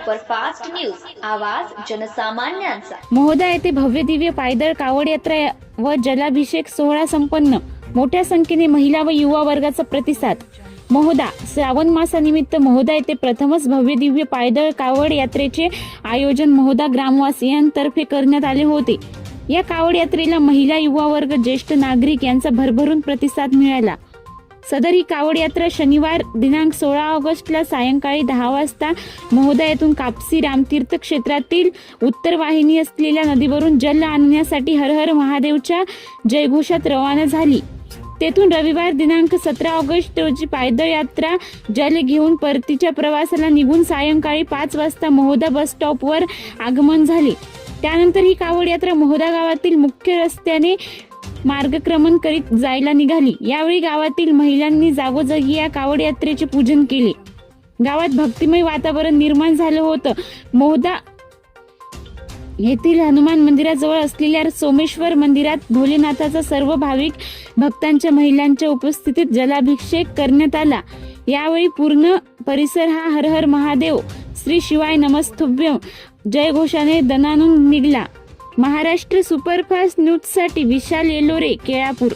Superfast news, आवाज जनसामान्यांचा। महोदा येथे भव्य दिव्य पायदळ कावड यात्रा व जलाभिषेक सोहळा संपन्न। मोठ्या संख्येने महिला व युवा वर्गाचा प्रतिसाद। महोदा श्रावण मासानिमित्त महोदा येथे प्रथमच भव्य दिव्य पायदळ कावड यात्रेचे आयोजन महोदा ग्रामवासियांतर्फे करण्यात आले होते। या कावड यात्रेला महिला, युवा वर्ग, ज्येष्ठ नागरिक यांचा भरभरून प्रतिसाद मिळाला। सदर ही कावड यात्रा शनिवार दिनांक 16 ऑगस्टला सायंकाळी 10 वाजता महोदा येथून कापसी रामतीर्थ क्षेत्रातील उत्तर वाहिनी असलेल्या नदीवरून जल आणण्यासाठी हर हर महादेवच्या जयघोषात रवाना झाली। तेथून रविवार दिनांक 17 ऑगस्ट रोजी पायदळ यात्रा जल घेऊन परतीच्या प्रवासाला निघून सायंकाळी 5 वाजता महोदा बस स्टॉपवर आगमन झाले। त्यानंतर ही कावड यात्रा महोदा गावातील मुख्य रस्त्याने मार्गक्रमण करीत जायला निघाली। यावेळी गावातील महिलांनी जागोजागी या कावड यात्रेचे पूजन केले। गावात भक्तिमय वातावरण निर्माण झालं होतं। महोदा येथील हनुमान मंदिराजवळ असलेल्या सोमेश्वर मंदिरात भोलेनाथाचा सर्व भाविक भक्तांच्या महिलांच्या उपस्थितीत जलाभिषेक करण्यात आला। यावेळी पूर्ण परिसर हा हर हर महादेव, श्री शिवाय नमस्तुभ्यं जयघोषाने दणाणून निघाला। महाराष्ट्र सुपरफास्ट न्यूजसाठी विशाल येलोरे, केळापूर।